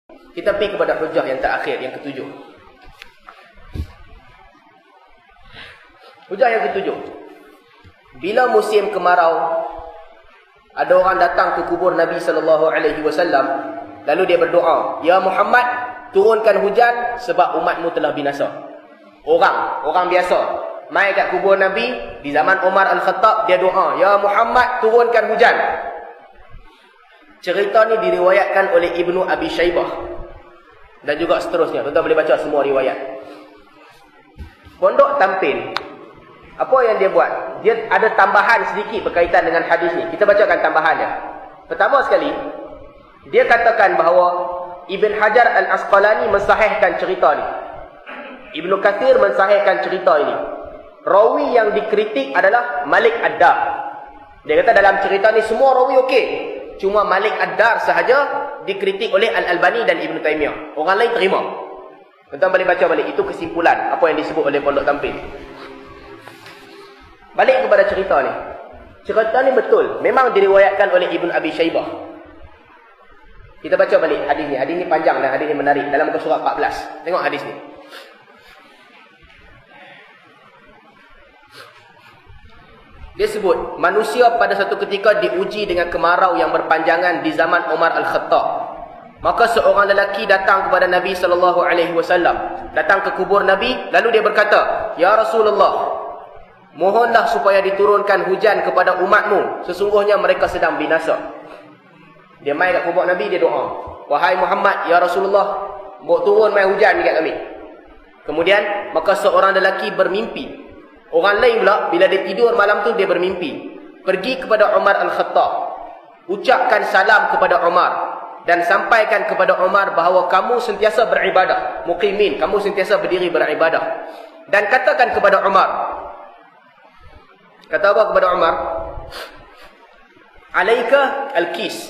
Kita pergi kepada hujah yang terakhir, yang ketujuh. Hujah yang ketujuh. Bila musim kemarau, ada orang datang ke kubur Nabi SAW, lalu dia berdoa, "Ya Muhammad, turunkan hujan sebab umatmu telah binasa." Orang biasa mai kat kubur Nabi di zaman Umar Al-Khattab, dia doa, "Ya Muhammad, turunkan hujan." Cerita ni diriwayatkan oleh Ibnu Abi Shaybah dan juga seterusnya. Tuan-tuan boleh baca semua riwayat. Pondok Tampin, apa yang dia buat? Dia ada tambahan sedikit berkaitan dengan hadis ni. Kita bacakan tambahannya. Pertama sekali, dia katakan bahawa Ibn Hajar Al-Asqalani mensahihkan cerita ni. Ibnu Katsir mensahihkan cerita ini. Rawi yang dikritik adalah Malik Ad-Dar. Dia kata dalam cerita ni semua rawi okey. Cuma Malik Ad-Dar sahaja dikritik oleh Al-Albani dan Ibn Taymiyah. Orang lain terima. Tuan-tuan boleh baca balik. Itu kesimpulan apa yang disebut oleh Pondok Tampin. Balik kepada cerita ni. Cerita ni betul. Memang diriwayatkan oleh Ibn Abi Shaybah. Kita baca balik hadis ni. Hadis ni panjang dan hadis ni menarik. Dalam muka surat 14. Tengok hadis ni. Dia sebut, manusia pada satu ketika diuji dengan kemarau yang berpanjangan di zaman Umar Al-Khattab. Maka seorang lelaki datang kepada Nabi SAW. Datang ke kubur Nabi, lalu dia berkata, "Ya Rasulullah, mohonlah supaya diturunkan hujan kepada umatmu. Sesungguhnya mereka sedang binasa." Dia mai kat kubur Nabi, dia doa, "Wahai Muhammad, ya Rasulullah, buat turun mai hujan dekat kami." Kemudian, maka seorang lelaki bermimpi. Orang lain pula, bila dia tidur malam tu, dia bermimpi. Pergi kepada Umar Al-Khattab. Ucapkan salam kepada Umar. Dan sampaikan kepada Umar bahawa kamu sentiasa beribadah. Muqimin, kamu sentiasa berdiri beribadah. Dan katakan kepada Umar. Kata apa kepada Umar? "Alaika al-kis."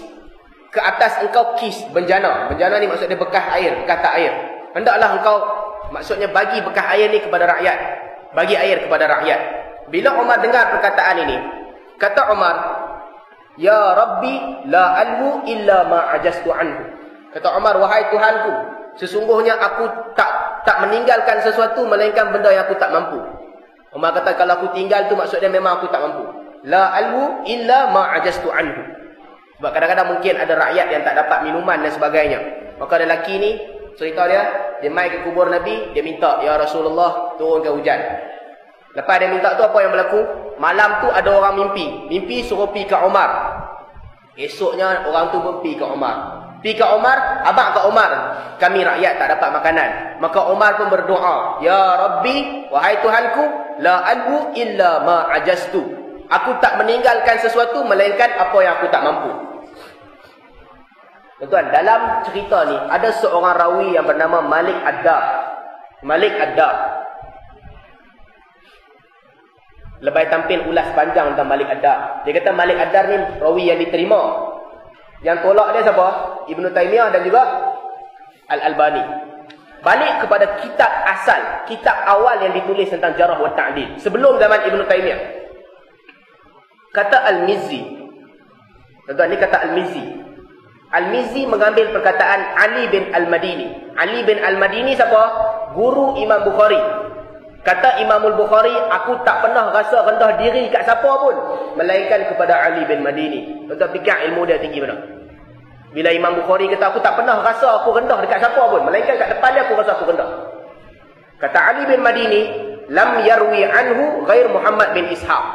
Ke atas engkau kis, benjana. Benjana ni maksudnya bekas air, bekas tak air. Hendaklah engkau, maksudnya bagi bekas air ni kepada rakyat. Bagi air kepada rakyat. Bila Umar dengar perkataan ini, kata Umar, "Ya Rabbi, la alhu illa ma ajastu anhu." Kata Umar, "Wahai Tuhanku, sesungguhnya aku tak meninggalkan sesuatu melainkan benda yang aku tak mampu." Umar kata, kalau aku tinggal tu maksudnya memang aku tak mampu. La alhu illa ma ajastu anhu. Sebab kadang-kadang mungkin ada rakyat yang tak dapat minuman dan sebagainya. Maka lelaki ni, cerita dia mai ke kubur Nabi, dia minta, "Ya Rasulullah, turunkan hujan." Lepas dia minta tu, apa yang berlaku? Malam tu ada orang mimpi. Mimpi suruh pergi ke Umar. Esoknya orang tu pun pergi ke Umar. Pergi ke Umar, abang ke Umar, "Kami rakyat tak dapat makanan." Maka Umar pun berdoa, "Ya Rabbi, wahai Tuhanku, la alhu illa ma ajastu." Aku tak meninggalkan sesuatu melainkan apa yang aku tak mampu. Tuan-tuan, dalam cerita ni ada seorang rawi yang bernama Malik Ad-Dar. Malik Ad-Dar. Lebay tampil ulas panjang tentang Malik Ad-Dar. Dia kata Malik Ad-Dar ni rawi yang diterima. Yang tolak dia siapa? Ibnu Taymiyah dan juga Al-Albani. Balik kepada kitab asal, kitab awal yang ditulis tentang jarah wa ta'dil. Sebelum zaman Ibnu Taymiyah. Kata Al-Mizzi. Tuan-tuan, ni kata Al-Mizzi. Al-Mizzi mengambil perkataan Ali bin Al-Madini. Ali bin Al-Madini siapa? Guru Imam Bukhari. Kata Imamul Bukhari, "Aku tak pernah rasa rendah diri kat siapa pun melainkan kepada Ali bin Madini." Tuan-tuan fikir ilmu dia tinggi mana? Bila Imam Bukhari kata, "Aku tak pernah rasa aku rendah dekat siapa pun melainkan kat depan dia aku rasa aku rendah." Kata Ali bin Madini, "Lam yarwi anhu ghair Muhammad bin Ishaq."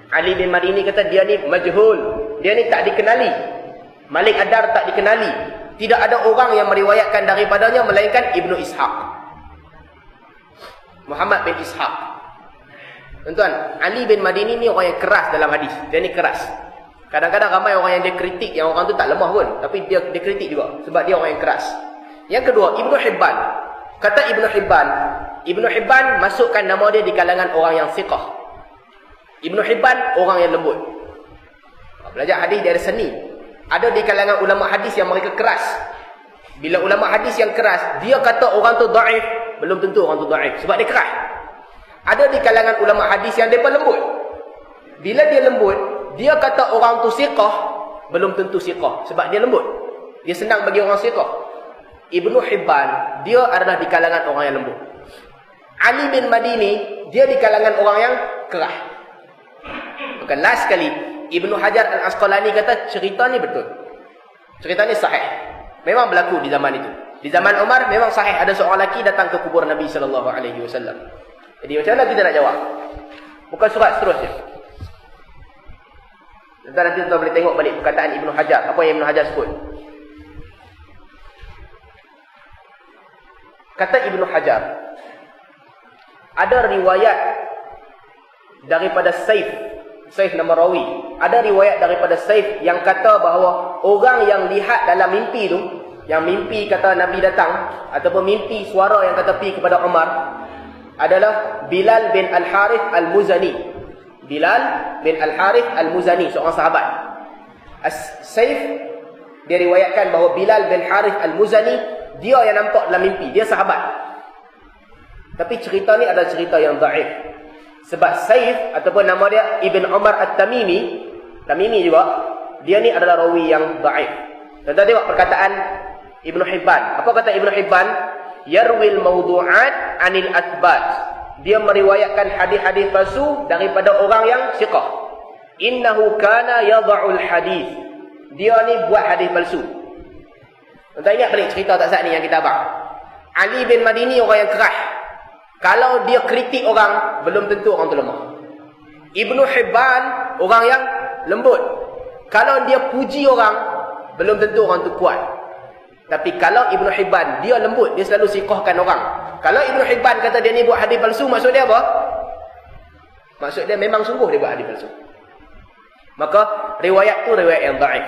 Ali bin Madini kata dia ni majhul. Dia ni tak dikenali. Malik Ad-Dar tak dikenali. Tidak ada orang yang meriwayatkan daripadanya melainkan Ibnu Ishaq. Muhammad bin Ishaq. Tuan-tuan, Ali bin Madini ni orang yang keras dalam hadis. Dia ni keras. Kadang-kadang ramai orang yang dia kritik, yang orang tu tak lemah pun, tapi dia kritik juga sebab dia orang yang keras. Yang kedua, Ibnu Hibban. Kata Ibnu Hibban masukkan nama dia di kalangan orang yang thiqah. Ibnu Hibban orang yang lembut. Belajar hadis dia ada seni. Ada di kalangan ulama hadis yang mereka keras. Bila ulama hadis yang keras, dia kata orang tu dhaif, belum tentu orang tu dhaif sebab dia keras. Ada di kalangan ulama hadis yang depa lembut. Bila dia lembut, dia kata orang tu siqah, belum tentu siqah sebab dia lembut. Dia senang bagi orang siqah. Ibnu Hibban, dia adalah di kalangan orang yang lembut. Ali bin Madini, dia di kalangan orang yang kerah. Maka last sekali, Ibnu Hajar Al-Asqalani kata cerita ni betul. Cerita ni sahih. Memang berlaku di zaman itu. Di zaman Umar memang sahih ada seorang lelaki datang ke kubur Nabi SAW. Jadi macam mana kita nak jawab? Bukan surat seterusnya. Nanti kita boleh tengok balik perkataan Ibnu Hajar. Apa yang Ibnu Hajar sebut? Kata Ibnu Hajar, ada riwayat daripada Saif nama rawi. Ada riwayat daripada Saif yang kata bahawa orang yang lihat dalam mimpi tu, yang mimpi kata Nabi datang, ataupun mimpi suara yang kata pergi kepada Umar, adalah Bilal bin Al-Harith Al-Muzani. Bilal bin Al-Harith Al-Muzani, seorang sahabat. Saif, dia riwayatkan bahawa Bilal bin Harith Al-Muzani, dia yang nampak dalam mimpi. Dia sahabat. Tapi cerita ni adalah cerita yang dhaif. Sebab Saif, ataupun nama dia Ibn Umar At-Tamimi, Tamimi juga, dia ni adalah rawi yang dhaif. Kita tengok perkataan Ibnu Hibban. Apa kata Ibnu Hibban? Yarwil mawdu'at anil athbat. Dia meriwayatkan hadis-hadis palsu daripada orang yang siqah. Innahu kana yadha'ul hadis. Dia ni buat hadis palsu. Tuan ingat balik cerita tak saat ni yang kita abang. Ali bin Madini orang yang kerah. Kalau dia kritik orang, belum tentu orang tu lemah. Ibnu Hibban orang yang lembut. Kalau dia puji orang, belum tentu orang tu kuat. Tapi kalau Ibnu Hibban, dia lembut, dia selalu siqahkan orang. Kalau Ibnu Hibban kata dia ni buat hadis palsu, maksud dia apa? Maksud dia memang sungguh dia buat hadis palsu. Maka riwayat tu riwayat yang dhaif.